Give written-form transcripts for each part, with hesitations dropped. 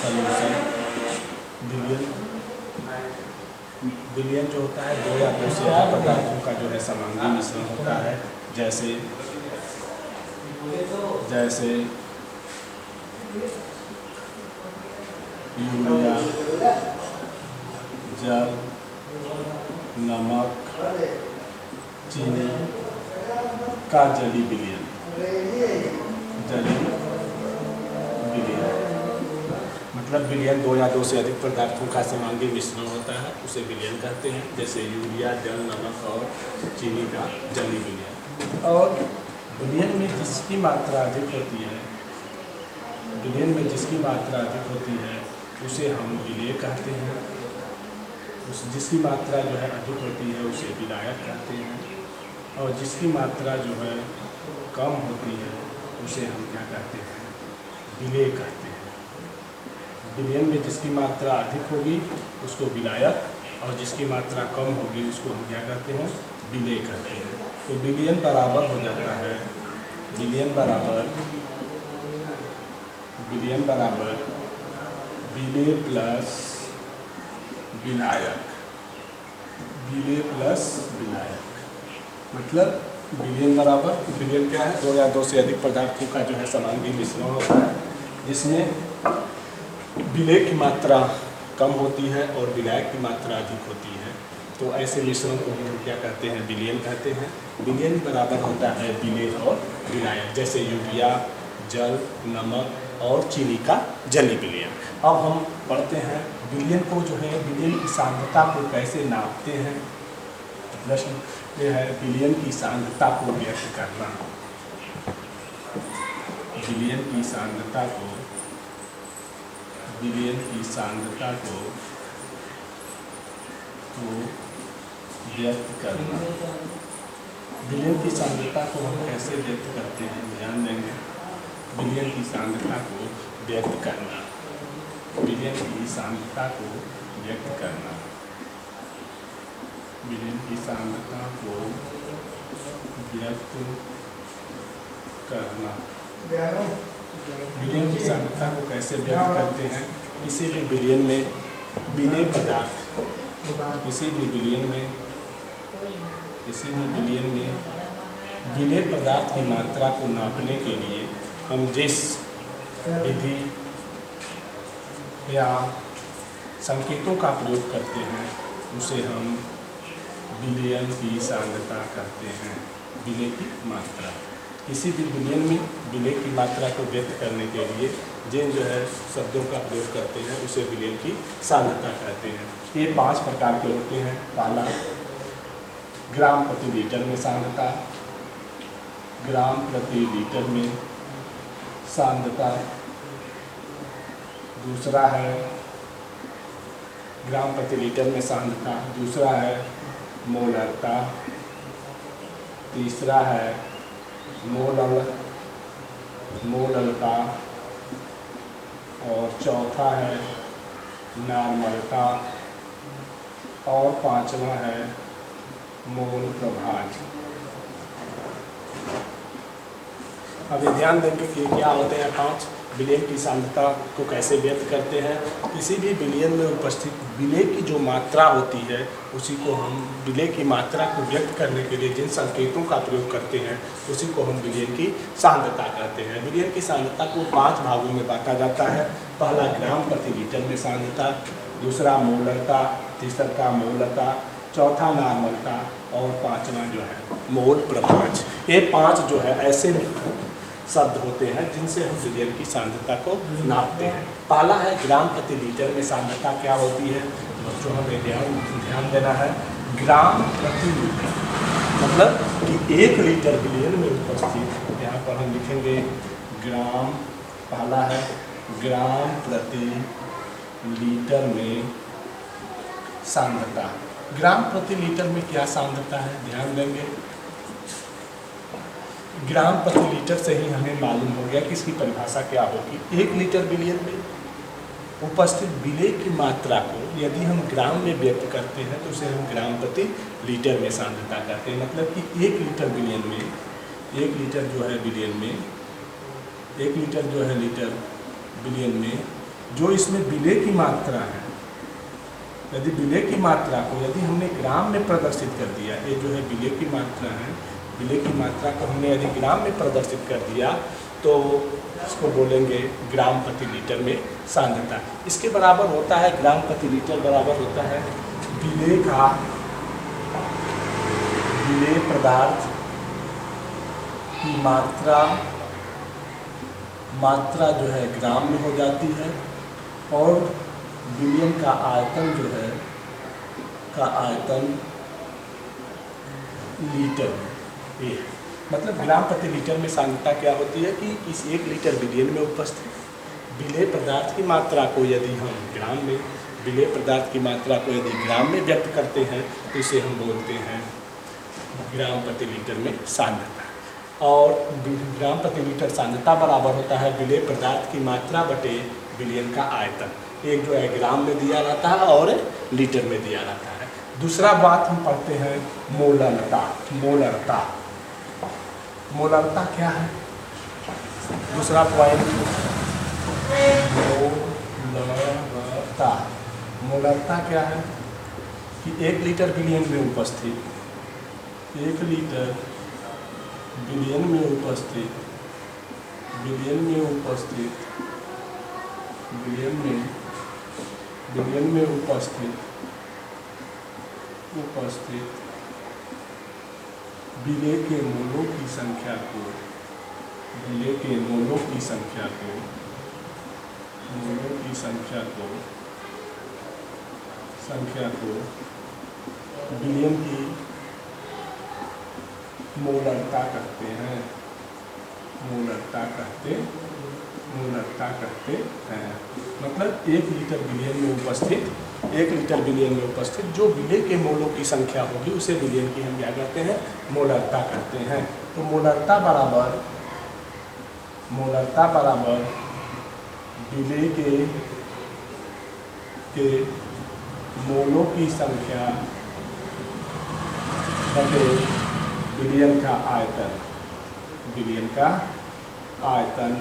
Solution billion billion जो होता है दो या दो से अधिक पदार्थों का जो है समांगी मिश्रण होता है, जैसे यूरिया, जल, नमक, चीनी का जली विलयन। मतलब विलयन दो या दो से अधिक पदार्थों का समांगी मिश्रण होता है, उसे विलयन कहते हैं, जैसे यूरिया, जल, नमक और चीनी का जली विलयन। और विलयन में जिसकी मात्रा अधिक होती है, उसे हम विलेय कहते हैं। जिसकी मात्रा जो है अधिक होती है उसे विलायक कहते हैं, और जिसकी मात्रा जो है कम होती है उसे हम क्या कहते हैं, विलेय कहते हैं। विलयन में जिसकी मात्रा अधिक होगी उसको विलायक, और जिसकी मात्रा कम होगी उसको हम क्या कहते हैं, विलेय कहते हैं। तो विलयन बराबर हो जाता है, विलय प्लस विलायक, मतलब विलयन बराबर, विलयन क्या है, दो या दो से अधिक पदार्थों का जो है समांगी मिश्रण होता है, जिसमें विलेय की मात्रा कम होती है और विलायक की मात्रा अधिक होती है। तो ऐसे मिश्रण को हम क्या कहते हैं, विलयन कहते हैं। विलयन बराबर होता है विलेय और विलायक, जैसे यूरिया, जल, नमक और चीनी का जली विलयन। अब हम पढ़ते हैं विलयन को जो है, विलयन की सांद्रता को कैसे नापते हैं। प्रश्न ये है, विलयन की सांद्रता को व्यक्त करना। विलयन की सांद्रता को व्यक्त करना। विलयन की सांद्रता को हम कैसे व्यक्त करते हैं, ध्यान देंगे। विलयन की सांद्रता को व्यक्त करना, विलयन की सांद्रता को व्यक्त करना, विलयन की सांद्रता को व्यक्त करना। विलयन की सांद्रता को कैसे व्यक्त करते हैं, किसी भी विलयन में विलेय पदार्थ, किसी भी विलयन में विलेय पदार्थ की मात्रा को नापने के लिए हम जिस विधि या संकेतों का प्रयोग करते हैं उसे हम विलयन की सांद्रता कहते हैं। विलेय की मात्रा, किसी भी विलयन में विलेय की मात्रा को व्यक्त करने के लिए जिन जो है शब्दों का प्रयोग करते हैं उसे विलयन की सांद्रता कहते हैं। ये 5 प्रकार के होते हैं। पहला, ग्राम प्रति लीटर में सांद्रता, ग्राम प्रति लीटर में सांद्रता। दूसरा है ग्राम प्रति लीटर में सांद्रता। दूसरा है मोलरता। तीसरा है मोललता, और चौथा है नॉर्मलता, और पांचवा है मोल प्रभाज। अभी ध्यान देंगे कि क्या होते हैं 5। विलयन की सांद्रता को कैसे व्यक्त करते हैं। किसी भी विलयन में उपस्थित विलेय की जो मात्रा होती है उसी को हम, विलेय की मात्रा को व्यक्त करने के लिए जिन संकेतों का प्रयोग करते हैं उसी को हम विलयन की सांद्रता कहते हैं। विलयन की सांद्रता को 5 भागों में बांटा जाता है। पहला ग्राम प्रति लीटर में सांद्रता, दूसरा मोलरता, तीसरा मोलता, चौथा नॉर्मलता, और पांचवा जो है मोल प्रभाज। ये 5 जो है ऐसे शब्द होते हैं जिनसे हम विलयन की सांद्रता को नापते हैं। पहला है ग्राम प्रति लीटर में सांद्रता क्या होती है, बच्चों हमें ध्यान देना है। ग्राम प्रति लीटर मतलब कि 1 लीटर विलयन में उपस्थित, यहाँ पर हम लिखेंगे ग्राम। पहला है ग्राम प्रति लीटर में सांद्रता। ग्राम प्रति लीटर में क्या सांद्रता है, ध्यान देंगे। ग्राम प्रति लीटर से ही हमें मालूम हो गया कि इसकी परिभाषा क्या होगी। 1 लीटर विलयन में उपस्थित विलेय की मात्रा को यदि हम ग्राम में व्यक्त करते हैं तो उसे हम ग्राम प्रति लीटर में सांद्रता कहते हैं। मतलब कि 1 लीटर विलयन में, 1 लीटर जो है विलयन में, 1 लीटर जो है लीटर विलयन में जो इसमें विलेय की मात्रा है, यदि विलेय की मात्रा को यदि हमने ग्राम में प्रदर्शित कर दिया, ये जो है विलेय की मात्रा है, विलेय की मात्रा को हमने यदि ग्राम में प्रदर्शित कर दिया तो इसको बोलेंगे ग्राम प्रति लीटर में सांद्रता। इसके बराबर होता है, ग्राम प्रति लीटर बराबर होता है विलेय का, विलेय पदार्थ की मात्रा जो है ग्राम में हो जाती है और विलयन का आयतन जो है का आयतन लीटर में। ये मतलब ग्राम प्रति लीटर में सांद्रता क्या होती है कि इस 1 लीटर विलयन में उपस्थित विलेय पदार्थ की मात्रा को यदि हम ग्राम में, विलेय पदार्थ की मात्रा को यदि ग्राम में व्यक्त करते हैं तो इसे हम बोलते हैं ग्राम प्रति लीटर में सांद्रता। और ग्राम प्रति लीटर सांद्रता बराबर होता है विलेय पदार्थ की मात्रा बटे विलयन का आयतन। एक जो है ग्राम में दिया रहता है और लीटर में दिया रहता है। दूसरा बात हम पढ़ते हैं मोलरता। मोलरता, मोलरता क्या है? दूसरा पॉइंट मोलरता। मोलरता क्या है कि 1 लीटर विलयन में उपस्थित, 1 लीटर विलयन में उपस्थित, विलयन में उपस्थित, विलयन में उपस्थित विलेय के मोलों की संख्या को, विलेय के मोलों की संख्या को, मोलों की संख्या को विलयन की मोलरता कहते हैं। मोलरता कहते हैं। मतलब 1 लीटर विलयन में उपस्थित, 1 लीटर विलयन में उपस्थित जो विलेय के मोलों की संख्या होगी उसे विलयन की हम क्या कहते हैं? मोलरता कहते हैं। तो मोलरता बराबर विलेय के मोलों की संख्या बटे विलयन का आयतन, विलयन का आयतन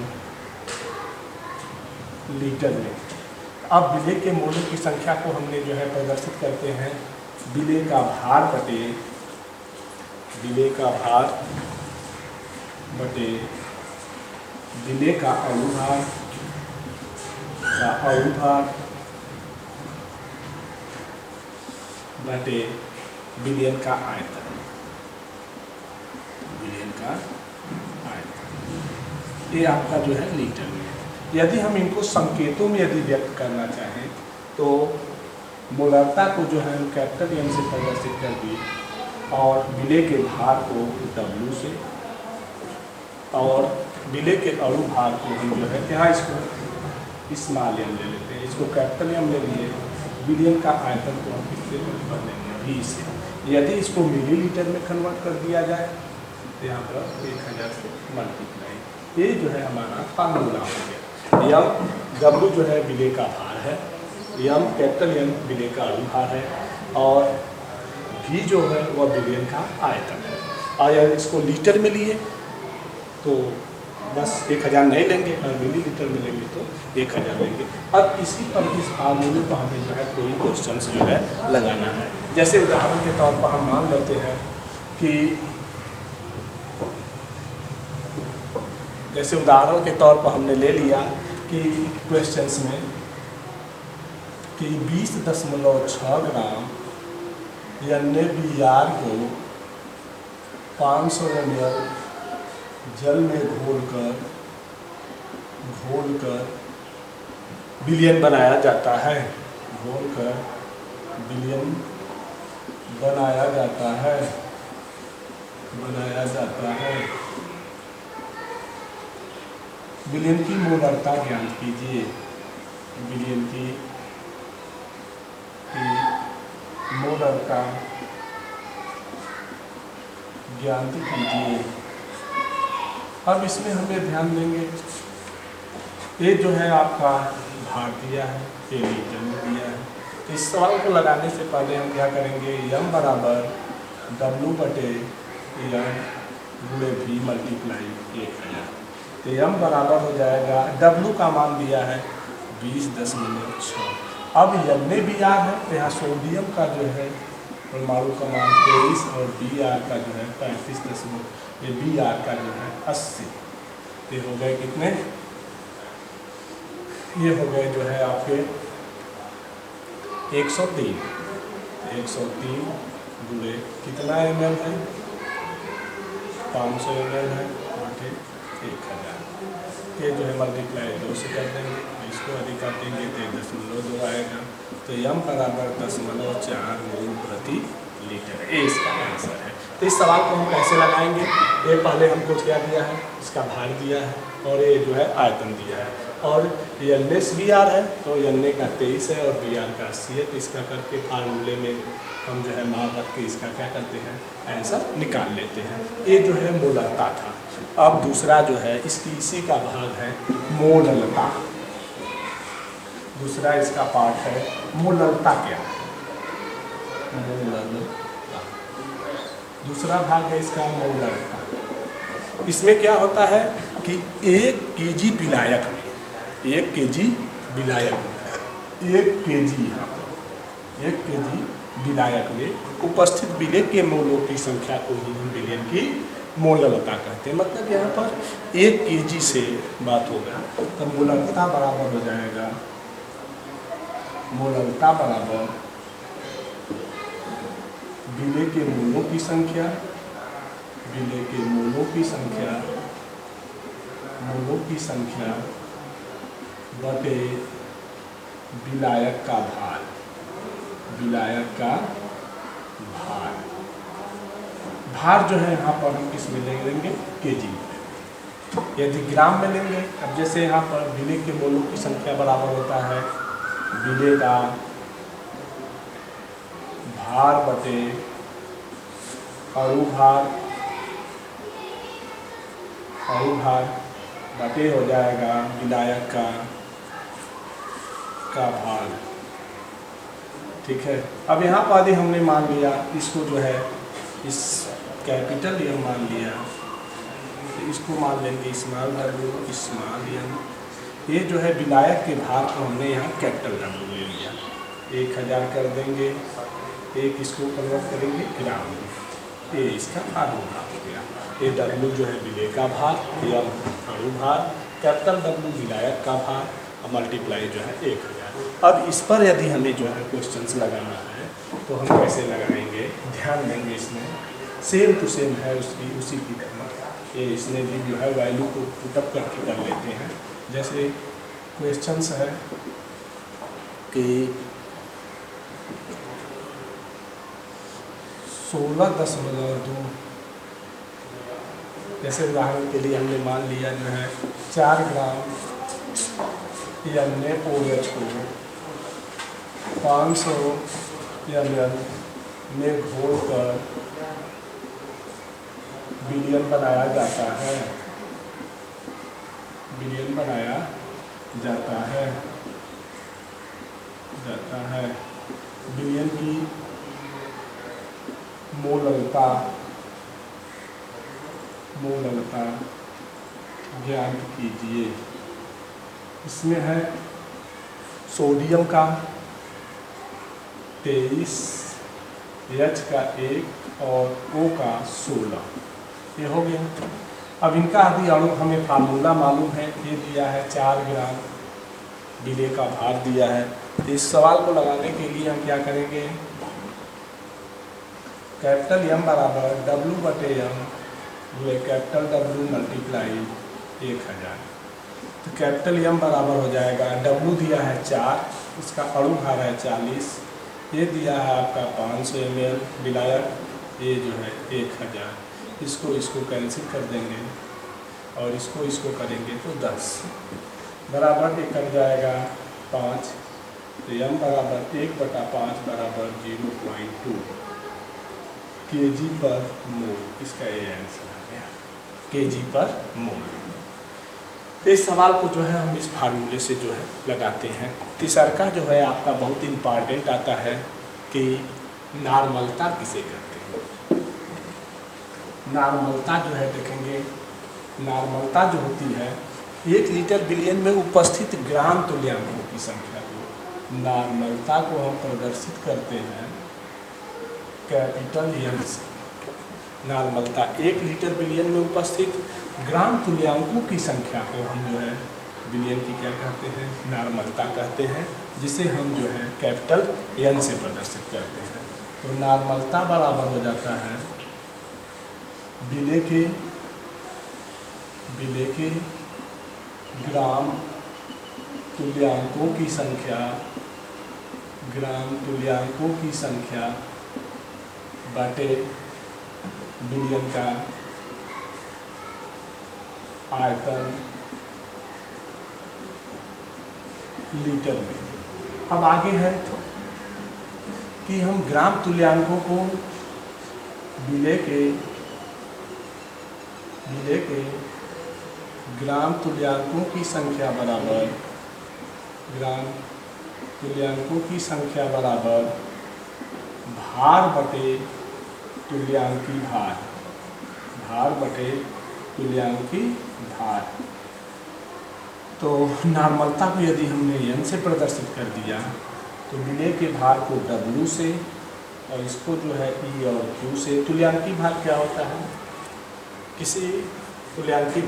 लीटर में। अब विलेय के मोलों की संख्या को हमने जो है प्रदर्शित करते हैं विलेय का भार बटे, विलेय का भार बटे विलेय का अणुभार, बटे विलयन का आयतन, विलयन का आयतन। ये आपका जो है लीटर में। यदि हम इनको संकेतों में यदि व्यक्त करना चाहें तो मोलरता को जो है हम कैपिटल एम से प्रदर्शित कर दिए और विलेय के भार को W से और विलेय के अणु भार को हम जो है यहाँ इसको स्मॉल एम ले लेते हैं, इसको कैपिटल एम ले लिए। विलयन का आयतन को हम किससे कर लेंगे? V से। यदि इसको मिलीलीटर में कन्वर्ट कर दिया जाए तो यहाँ पर 1000 से मल्टीप्लाई, ये जो है हमारा फार्मूला हो गया। यम W जो है विलेय का भार है, यम कैपिटल एम विलेय का अणु भार है और V जो है वह विलयन का आयतन है। और यदि इसको लीटर में लिए तो बस 1000 नहीं लेंगे और मिलीलीटर में लेंगे तो 1000 लेंगे। अब इसी पर इस फार्मूले पर हमें जो है कोई क्वेश्चंस जो है लगाना है। जैसे उदाहरण के तौर पर हम मान लेते हैं कि जैसे उदाहरण के तौर पर हमने ले लिया कि क्वेश्चंस में कि 20.6 ग्राम NaBr को 500 ml जल में घोलकर विलयन बनाया जाता है, घोलकर विलयन बनाया जाता है। विलयन की मोलरता ज्ञात कीजिए, विलयन की मोलरता ज्ञात कीजिए। अब इसमें हमें ध्यान देंगे, ये जो है आपका भार दिया है, ये लीटर में दिया है। तो इस सवाल को लगाने से पहले हम क्या करेंगे, m बराबर W बटे m गुणे v मल्टीप्लाई 1000। तो m बराबर हो जाएगा, W का मान दिया है 20.6। अब NaBr है, तो यहाँ सोडियम का जो है परमाणु का मान 23 और Br का जो है 35, ये Br का जो है 80। ये हो गए कितने, ये हो गए जो है आपके 103। 103 गुणे कितना ml है, 500 ml है बटे 1000। ये जो है मल्टीप्लाई 2 से कर देंगे, इसको अधिक काटेंगे तो 0.2 आएगा। तो m बराबर 0.4 मोल प्रति लीटर, ये इसका आंसर है। तो इस सवाल को हम कैसे लगाएंगे, ये पहले हमको क्या दिया है, इसका भार दिया है और ये जो है आयतन दिया है, और NaBr है तो Na का 23 है और Br का 80 है। तो इसका करके फार्मूले में हम जो है मान रख के इसका क्या करते हैं, आंसर निकाल लेते हैं। ये जो है मोलरता था। अब दूसरा जो है इसकी इसी का भाग है मोलरता। दूसरा इसका पार्ट है मोलरता। क्या है मोलरता, दूसरा भाग है इसका मोलरता। इसमें क्या होता है कि 1 kg विलायक में, 1 kg विलायक में 1 kg यहाँ पर 1 kg विलायक में उपस्थित विलेय के मोलों की संख्या को ही हम विलयन की मोलरता कहते हैं। मतलब यहाँ पर 1 kg से बात होगा तो मोलरता बराबर हो जाएगा, मोलरता बराबर विलेय के मोलों की संख्या, विलेय के मोलों की संख्या, मोलों की संख्या बटे विलायक का भार, विलायक का भार। भार जो है यहाँ पर हम किस में लेंगे, केजी में। यदि ग्राम में लेंगे, अब जैसे यहाँ पर विलेय के मोलों की संख्या बराबर होता है विलेय का भार बटे अणुभार, अणुभार बटे हो जाएगा विलायक का भार। ठीक है। अब यहाँ पर यदि हमने मान लिया इसको जो है इस कैपिटल M मान लिया, तो इसको मान लेंगे स्मॉल w, स्मॉल m। ये जो है विलायक के भार को हमने यहाँ कैपिटल W ले लिया, 1000 कर देंगे, एक इसको कन्वर्ट करेंगे ग्राम में, ये इसका अणुभार हो गया। ये W जो है विलेय का भार, M अणुभार, कैपिटल W विलायक का भार और मल्टीप्लाई जो है 1000। अब इस पर यदि हमें जो है क्वेश्चंस लगाना है तो हम कैसे लगाएंगे, ध्यान देंगे। इसमें सेम टू सेम है उसकी उसी की तरह, ये इसने भी जो है वैल्यू को पुटअप करके कर लेते हैं। जैसे क्वेश्चंस है कि 16.2, जैसे उदाहरण के लिए हमने मान लिया जो है 4 ग्राम NaOH को 500 ml में घोलकर विलयन बनाया जाता है, विलयन बनाया जाता है विलयन की मोलरता ज्ञात कीजिए। इसमें है सोडियम का 23, H का 1 और O का 16, ये हो गया। अब इनका यदि अणु हमें फार्मूला मालूम है, ये दिया है 4 ग्राम विलेय का भार दिया है। तो इस सवाल को लगाने के लिए हम क्या करेंगे, कैपिटल M बराबर W बटे M गुणे कैपिटल W मल्टीप्लाई 1000। तो कैपिटल M बराबर हो जाएगा, W दिया है 4, इसका अणुभार है 40, ये दिया है आपका 500 ml विलायक, ये जो है 1000। इसको कैंसिल कर देंगे और इसको करेंगे तो 10 बराबर ये कर जाएगा 5। तो M बराबर 1/5 बराबर 0.2 kg पर मोल, इसका ये आंसर आ गया, kg पर मोल। तो इस सवाल को जो है हम इस फार्मूले से जो है लगाते हैं। तीसरा जो है आपका बहुत इम्पॉर्टेंट आता है कि नॉर्मलता किसे कहते हैं। नॉर्मलता जो है देखेंगे, नॉर्मलता जो होती है 1 लीटर बिलियन में उपस्थित ग्राम तुल्यांकों की संख्या को, नॉर्मलता को हम प्रदर्शित करते हैं कैपिटल एन से। नॉर्मलता 1 लीटर बिलियन में उपस्थित ग्राम तुल्यांकों की संख्या को हम जो है बिलियन की क्या कहते हैं, नॉर्मलता कहते हैं, जिसे हम जो है कैपिटल एन से प्रदर्शित करते हैं। तो नॉर्मलता बराबर हो जाता है विलेय के ग्राम तुल्यांकों की संख्या, ग्राम तुल्यांकों की संख्या बटे बिलियन का आयतन लीटर में। अब आगे है कि हम ग्राम तुल्यांकों को विलेय के ग्राम तुल्यांकों की संख्या बराबर, ग्राम तुल्यांकों की संख्या बराबर भार बटे तुल्यांकी भार, भार बटे तुल्यांकी भार। तो नॉर्मलता को यदि हमने एन से प्रदर्शित कर दिया तो विलेय के भार को W से और इसको जो है E और Q से। तुल्यांकी भार क्या होता है, किसी तुल्यांकी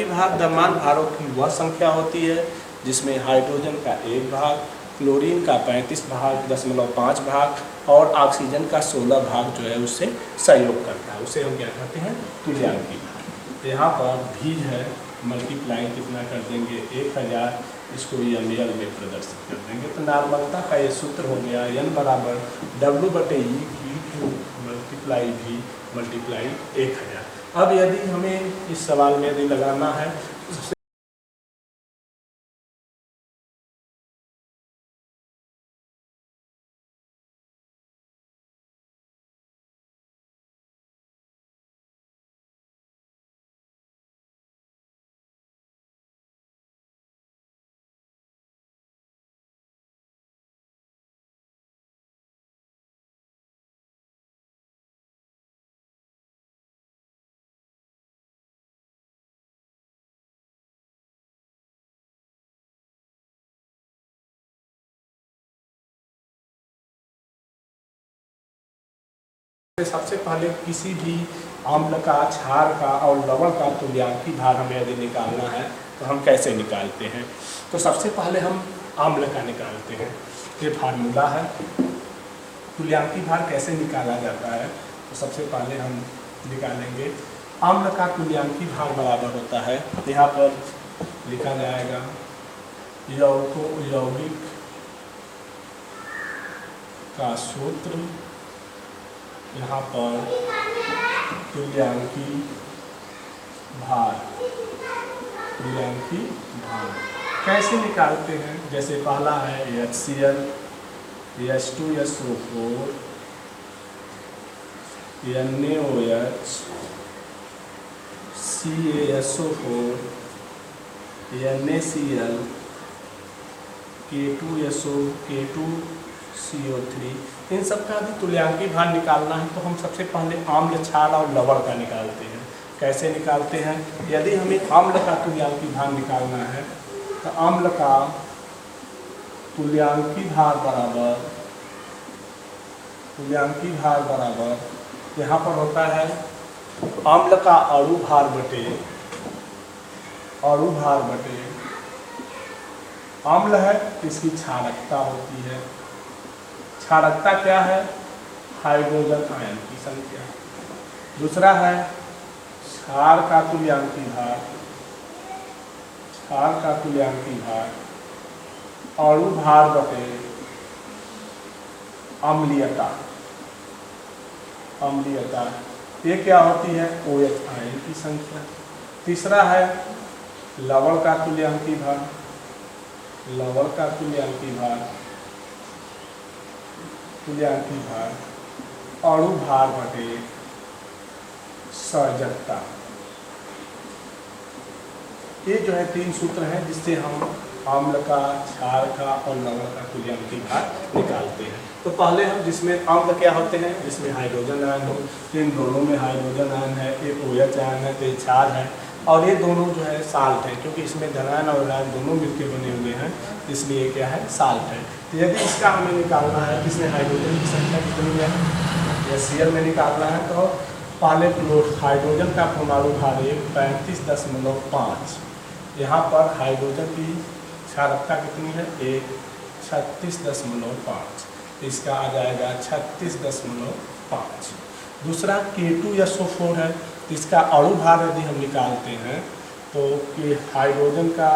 भार द्रव्यमान भारों की वह संख्या होती है जिसमें हाइड्रोजन का 1 भाग, क्लोरीन का 35.5 भाग और ऑक्सीजन का 16 भाग जो है उससे सहयोग करता है, उसे हम क्या कहते हैं, तुल्यांकी भार। यहाँ पर भी है, मल्टीप्लाई कितना कर देंगे 1000, इसको ml में प्रदर्शित कर देंगे। तो नॉर्मलता का ये सूत्र हो गया n बराबर W/E Q multiply V multiply 1000। अब यदि हमें इस सवाल में यदि लगाना है तो सबसे पहले किसी भी अम्ल का, क्षार का और लवण का तुल्यांकी भार हमें यदि निकालना है तो हम कैसे निकालते हैं। तो सबसे पहले हम अम्ल का निकालते हैं। ये फार्मूला है, तुल्यांकी भार कैसे निकाला जाता है। तो सबसे पहले हम निकालेंगे अम्ल का तुल्यांकी भार बराबर होता है, यहाँ पर लिखा जाएगा यौगिक का सूत्र, यहाँ पर तुल्यांकी भार, तुल्यांकी भार कैसे निकालते हैं। जैसे पहला है HCl, H2SO4, NaOH, CaSO4, NaCl, K2CO3, इन सब का भी तुल्यांकी भार निकालना है तो हम सबसे पहले अम्ल, क्षार और लवण का निकालते हैं। कैसे निकालते हैं, यदि हमें अम्ल का तुल्यांकी भार निकालना है तो अम्ल का तुल्यांकी भार बराबर यहाँ पर होता है अम्ल का अणु भार बटे अम्ल है इसकी क्षारकता होती है। क्षारकता क्या है, हाइड्रोजन आयन की संख्या। दूसरा है क्षार का तुल्यांकी भार, अणु भार बटे अम्लीयता, ये क्या होती है, OH आयन की संख्या। तीसरा है लवण का तुल्यांकी भार, अणु भार बटे सजगता, ये जो है 3 सूत्र हैं जिससे हम अम्ल का, क्षार का और लवण का तुल्यांकी भार निकालते हैं। तो पहले हम जिसमें अम्ल क्या होते हैं, जिसमें हाइड्रोजन आयन हो, तो इन दोनों में हाइड्रोजन आयन है, एक OH आयन है, तो ये क्षार है, और ये दोनों जो है साल्ट है, क्योंकि इसमें धनायन और ऋणायन दोनों मिलकर बने हुए हैं, इसलिए क्या है, साल्ट है। तो यदि इसका हमें निकालना है कि इसमें हाइड्रोजन की संख्या कितनी है, या Cl में निकालना है, तो पहले हाइड्रोजन का परमाणु भार 35.5, यहाँ पर हाइड्रोजन की क्षारकता कितनी है, 36.5, इसका आ जाएगा 36.5। दूसरा K2SO4 है, इसका अणु भार यदि हम निकालते हैं तो कि हाइड्रोजन का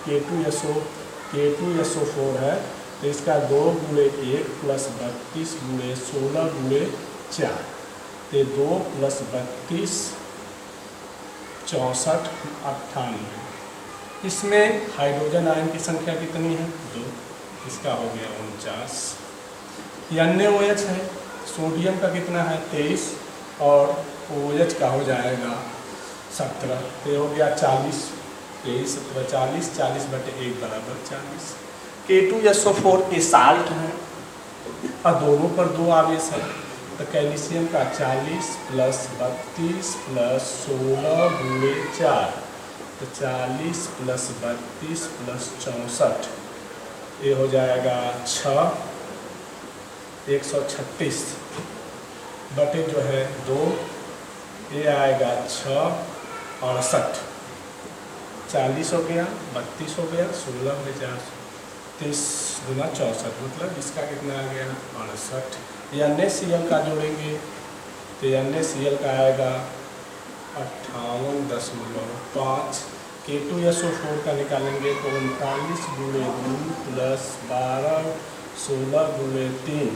K2SO4 है, तो इसका 2 × 1 + 32 × 16 × 4, तो 2 + 32 64 98। इसमें हाइड्रोजन आयन की संख्या कितनी है, 2, इसका हो गया 49। NaOH है, सोडियम का कितना है, 23, और OH का हो जाएगा 17, तो हो गया 40, 23 17 40, 40/1 = 40। K2SO4 ये साल्ट है और दोनों पर 2 आवेश है, तो कैल्शियम का 40 + 32 + 16 × 4, तो 40 + 32 + 64, ये हो जाएगा 6, 136 बटे जो है 2, ये आएगा 6 और 60, 40 हो गया, 32 हो गया, 16 में 4, 30 × 64, मतलब इसका कितना आ गया, 68। NaCl का जोड़ेंगे तो NaCl का आएगा 58.5। K2SO4 का निकालेंगे तो 39 × 2 + 12 16 × 3,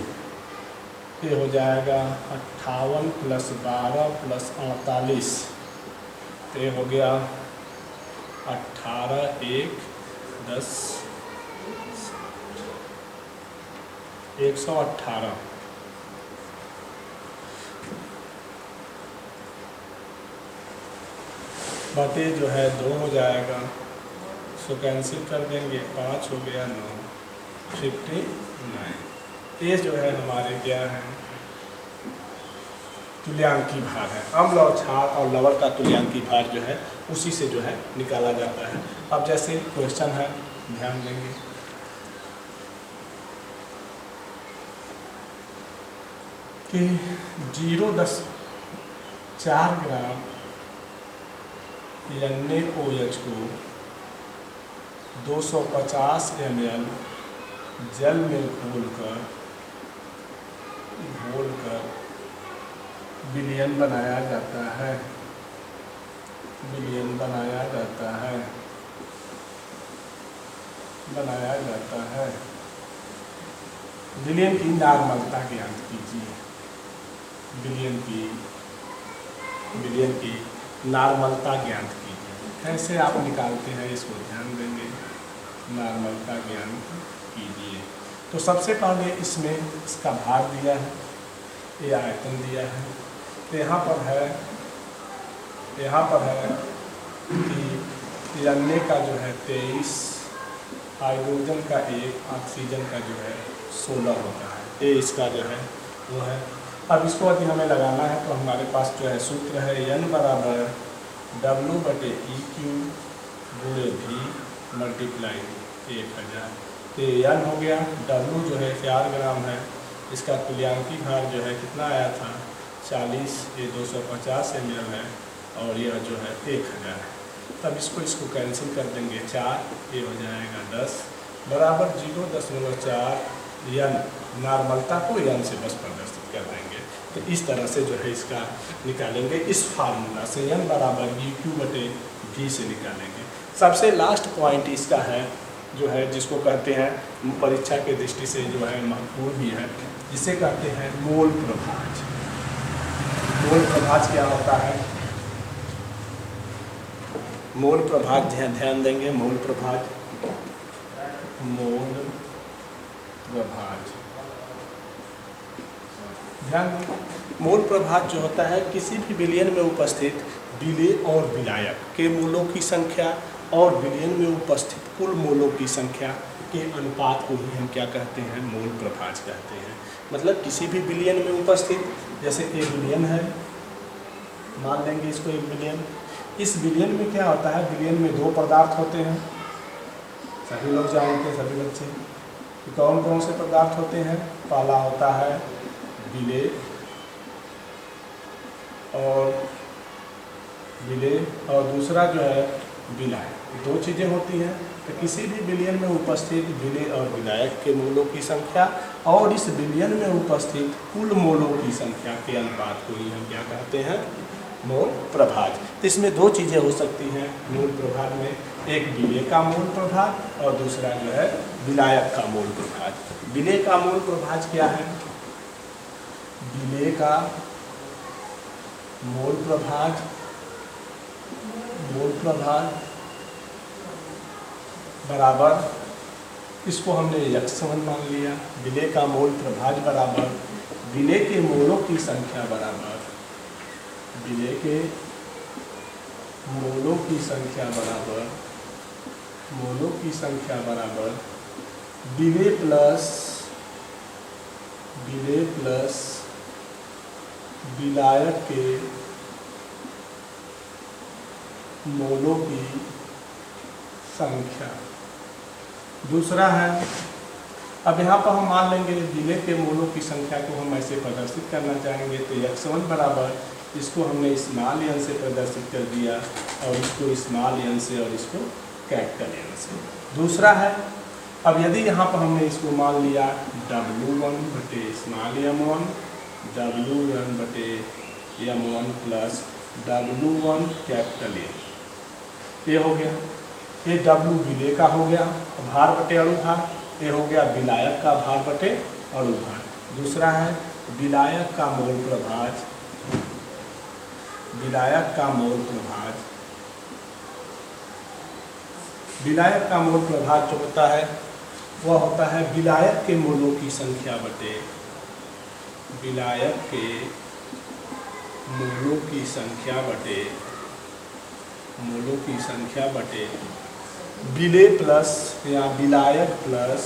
ये हो जाएगा 58 + 12 + 48, तो ये हो गया 18 1 10 118। बटे जो है 2 हो जाएगा, सो कैंसिल कर देंगे, 5 हो गया 9, 59। ये जो है हमारे क्या है, तुल्यांकी भार है। अम्ल और क्षार और लवण का तुल्यांकी भार जो है उसी से जो है निकाला जाता है। अब जैसे क्वेश्चन है, ध्यान देंगे कि 0.4 ग्राम NaOH को 250 ml जल में घोलकर विलयन बनाया जाता है, विलयन की नॉर्मलता ज्ञात कीजिए। विलयन की नॉर्मलता ज्ञात कीजिए। कैसे आप निकालते हैं इसको ध्यान देंगे। नॉर्मलता ज्ञात कीजिए। तो सबसे पहले इसमें इसका भार दिया है, ये आयतन दिया है। तो यहाँ पर है कि Na का जो है 23, हाइड्रोजन का 1, ऑक्सीजन का जो है 16 होता है। ये इसका जो है वो है। अब इसको यदि हमें लगाना है तो हमारे पास जो है सूत्र है N बराबर W/E³ × V मल्टीप्लाई 1000। तो N हो गया, W जो है 4 ग्राम है, इसका तुल्यांकी भार जो है कितना आया था 40, ये 250 ml है और यह जो है 1000 है। तब इसको कैंसिल कर देंगे, 4 ये हो जाएगा 10 बराबर 0.4 N। नॉर्मलता को N से बस प्रदर्शित कर देंगे। तो इस तरह से जो है इसका निकालेंगे, इस फार्मूला से N बराबर E³/V से निकालेंगे। सबसे लास्ट पॉइंट इसका है जो है जिसको कहते हैं परीक्षा के दृष्टि से जो है महत्वपूर्ण भी है, जिसे कहते हैं मोल प्रभाज। मोल प्रभाज क्या होता है? मोल प्रभाज ध्यान देंगे। मोल प्रभाज ध्यान दें। मोल प्रभाज जो होता है किसी भी विलयन में उपस्थित विलेय और विलायक के मोलों की संख्या और विलयन में उपस्थित कुल मोलों की संख्या के अनुपात को ही हम क्या कहते हैं, मोल प्रभाज कहते हैं। मतलब किसी भी विलयन में उपस्थित, जैसे ए विलयन है, मान लेंगे इसको एक विलयन। इस विलयन में क्या होता है, विलयन में दो पदार्थ होते हैं, सभी लोग जानते हैं, सभी बच्चे कि कौन कौन से पदार्थ होते हैं। पहला होता है विलेय और दूसरा जो है विलाय, दो चीज़ें होती हैं। तो किसी भी विलयन में उपस्थित विलेय और विलायक के मोलों की संख्या और इस विलयन में उपस्थित कुल मोलों की संख्या के अनुपात को ही हम क्या कहते हैं, मोल प्रभाज। तो इसमें दो चीज़ें हो सकती हैं मोल प्रभाज में, एक विलेय का मोल प्रभाज और दूसरा जो है विलायक का मोल प्रभाज। विलेय का मोल प्रभाज क्या है, विलेय का मोल प्रभाज बराबर, इसको हमने x1 मान लिया। विलेय का मोल प्रभाज बराबर विलेय के मोलों की संख्या बराबर विलेय के मोलों की संख्या बराबर विलेय प्लस विलायक के मोलों की संख्या। दूसरा है, अब यहाँ पर हम मान लेंगे विलेय के मोलों की संख्या को हम ऐसे प्रदर्शित करना चाहेंगे तो x1 बराबर, इसको हमने स्मॉल n से प्रदर्शित कर दिया और इसको स्मॉल n से और इसको कैपिटल N से। दूसरा है, अब यदि यहाँ पर हमने इसको मान लिया W1 बटे स्मॉल m1, W1 बटे m1 plus W1 capital N, ये हो गया। ये W विलेय का हो गया भार बटे अणुभार, ये हो गया विलायक का भार बटे अणुभार। दूसरा है विलायक का मोल प्रभाज, विलायक का मोल प्रभाज जो होता है वह होता है विलायक के मोलों की संख्या बटे विलायक के मोलों की संख्या बटे विलेय प्लस या विलायक प्लस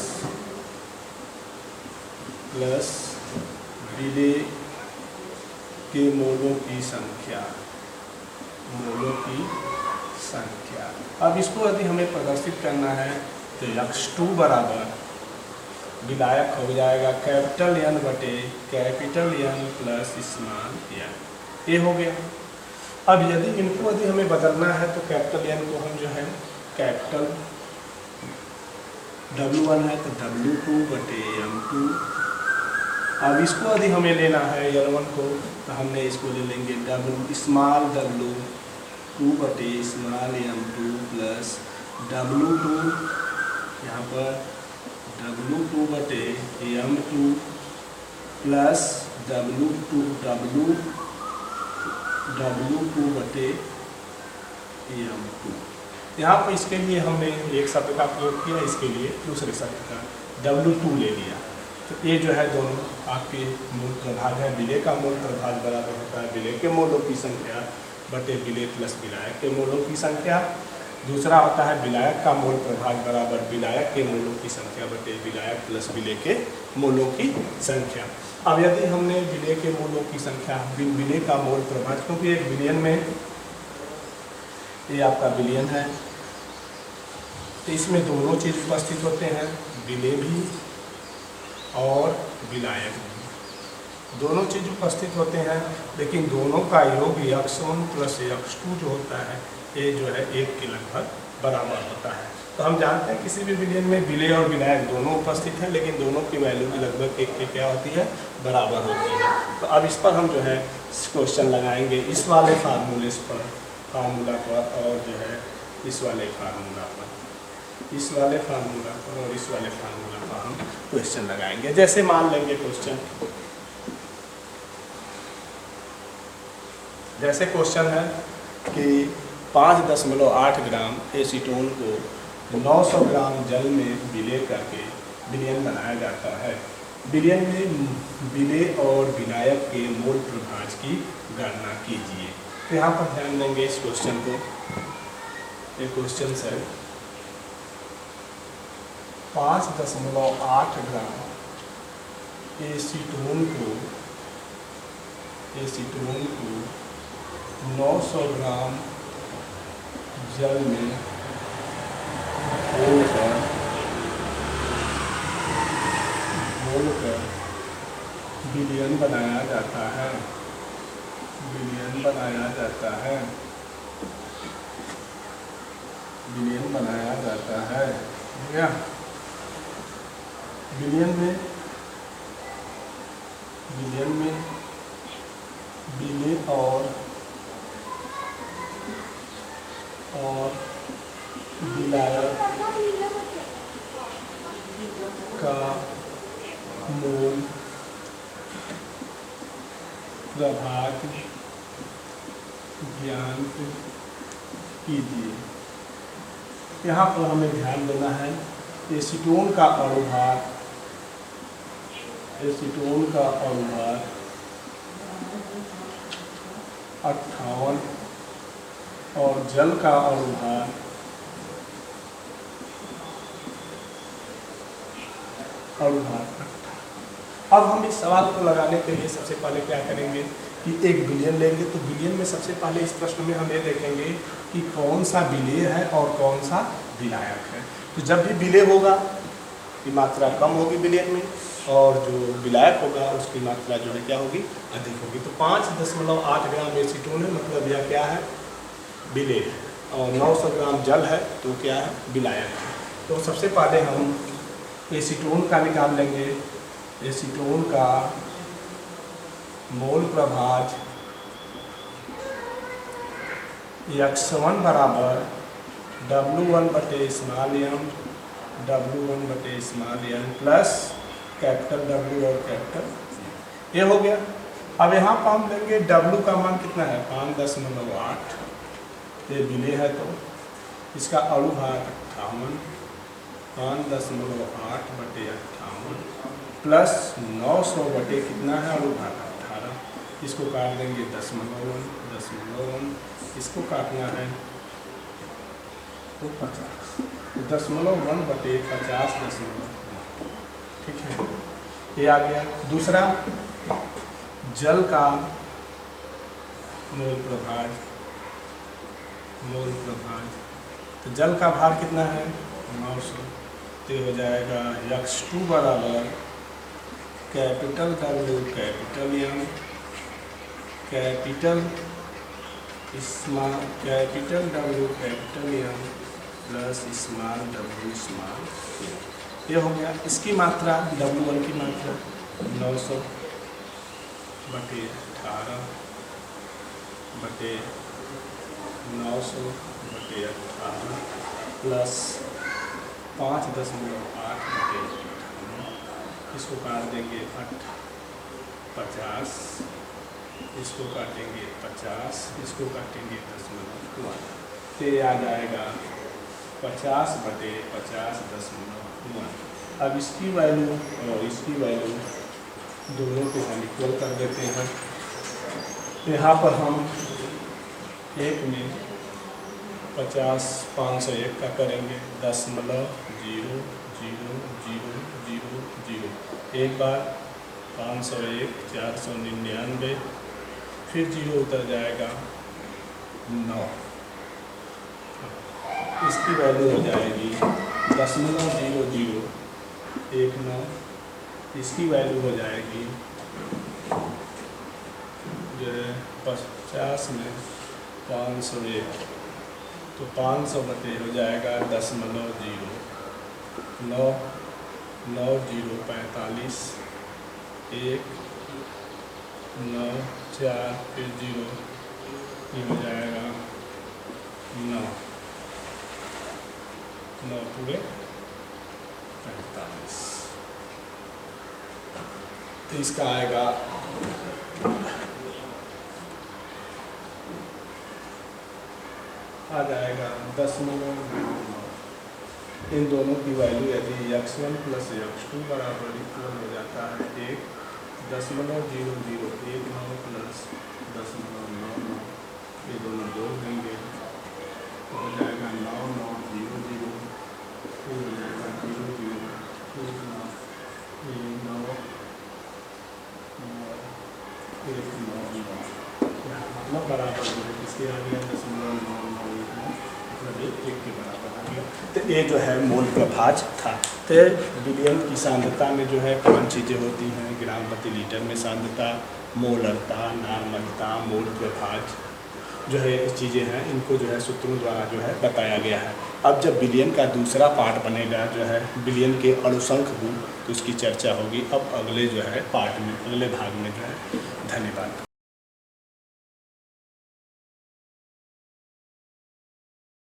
विलेय के मोलों की संख्या। अब इसको यदि हमें प्रदर्शित करना है तो x2 बराबर विलायक हो जाएगा कैपिटल N बटे capital N plus small n, ये हो गया। अब यदि हमें बदलना है तो कैपिटल N को हम जो है कैपिटल W1 है तो W2 बटे M2। अब इसको यदि हमें लेना है L1 को तो हमने इसको ले लेंगे स्मॉल W2 बटे स्मॉल M2 प्लस W2, यहाँ पर W2 बटे M2 प्लस W2 बटे M2। यहाँ पर इसके लिए हमने एक शब्द का प्रयोग किया, इसके लिए दूसरे शब्द का W2 ले लिया। तो ये जो है दोनों आपके मूल प्रभाज है। विलेय का मूल प्रभाज बराबर होता है विलेय के मोलों की संख्या बटे विलेय प्लस विलायक के मोलों की संख्या। दूसरा होता है विलायक का मोल प्रभाज बराबर विलायक के मोलों की संख्या बटे विलायक प्लस विलेय के मोलों की संख्या। अब यदि हमने विलेय के मोलों की संख्या, विलेय का मोल प्रभाज, क्योंकि एक विलयन में ये आपका विलयन है तो इसमें दोनों चीज़ उपस्थित होते हैं, विलेय भी और विलायक भी, दोनों चीज़ उपस्थित होते हैं। लेकिन दोनों का योग x1 प्लस x2 जो होता है ये जो है 1 के लगभग बराबर होता है। तो हम जानते हैं किसी भी विलयन में विलेय और विलायक दोनों उपस्थित हैं, लेकिन दोनों की वैल्यू भी लगभग 1 के क्या होती है, बराबर होती है। तो अब इस पर हम जो है क्वेश्चन लगाएंगे इस वाले फार्मूला पर और जो है इस वाले फार्मूला पर और इस वाले फार्मूला पर हम क्वेश्चन लगाएंगे। जैसे मान लेंगे क्वेश्चन है कि 5.8 ग्राम एसीटोन को 900 ग्राम जल में विलेय करके विलयन बनाया जाता है। विलयन में विलेय और विलायक के मोल प्रभाज की गणना कीजिए। तो यहाँ पर ध्यान देंगे इस क्वेश्चन को। एक क्वेश्चन है 5.8 ग्राम एसीटोन को 900 ग्राम जल में घोलकर विलयन बनाया जाता है। विलयन बनाया जाता है। या विलयन में विलय और विलायक का मोल प्रभाग ज्ञात कीजिए। यहाँ पर हमें ध्यान देना है एसीटोन का अणुभार 58 और जल का अणुभार 58। अब हम इस सवाल को लगाने के लिए सबसे पहले क्या करेंगे कि एक विलयन लेंगे। तो विलयन में सबसे पहले इस प्रश्न में हम ये देखेंगे कि कौन सा विलेय है और कौन सा विलायक है। तो जब भी विलेय होगा की मात्रा कम होगी विलयन में, और जो विलायक होगा उसकी मात्रा जो है क्या होगी, अधिक होगी। तो 5.8 ग्राम एसीटोन है, मतलब यह क्या है, विलेय है, और 900 ग्राम जल है तो क्या है, विलायक है। तो सबसे पहले हम एसीटोन का निकाल लेंगे। एसीटोन का मोल प्रभाज x1 बराबर W1/m प्लस कैपिटल W और कैपिटल ये हो गया। अब यहाँ पर हम लेंगे W का मान कितना है, 5.8, ये विलेय है तो इसका अणुभार 58, 5.8/58 प्लस 900 बटे कितना है अणुभार 18, इसको काट देंगे 0.1, इसको काटना है तो 50, 0.1/50, ठीक है, ये आ गया। दूसरा जल का मोल प्रभाज, तो जल का भार कितना है 900, तो हो जाएगा x2 बराबर capital W capital M capital W capital M plus small W small, ये हो गया। इसकी मात्रा W1 की मात्रा 900/18/900/18 प्लस 5.8/58, इसको काट देंगे 50, इसको काटेंगे 50, इसको काटेंगे 0.1, तो ये आ जाएगा 50/50.1। अब इसकी वैल्यू और इसकी वैल्यू दोनों को हम इक्वल कर देते हैं। यहाँ पर हम एक में 50 501 का करेंगे 0.00000, एक बार 501 499, फिर 0 उतर जाएगा 9, इसकी वैल्यू हो जाएगी 0.0019, इसकी वैल्यू हो जाएगी जो है 50 में 501, तो 500 बटे हो जाएगा 0.9045, 1 9 4 फिर 0, ये हो जाएगा 9 पूरे 45, तो इसका आएगा आ जाएगा 10.99। इन दोनों की वैल्यू यदि x1 प्लस x2 बराबर इक्वल हो जाता है 1.0019 प्लस 10.99, ये दोनों जोड़ देंगे तो हो जाएगा 9 मतलब बराबर जो है इसके आगे 0.991 मतलब एक के बराबर आ गया। तो ये जो है मोल प्रभाज था। तो विलयन की सांद्रता में जो है 5 चीज़ें होती हैं, ग्राम प्रति लीटर में सांद्रता, मोलरता, नार्मलता, मोल प्रभाज जो है ये चीज़ें हैं, इनको जो है सूत्रों द्वारा जो है बताया गया है। अब जब विलयन का दूसरा पार्ट बनेगा जो है विलयन के अणुसंख्य गुण, तो उसकी चर्चा होगी अब अगले जो है पार्ट में, अगले भाग में जो है। धन्यवाद।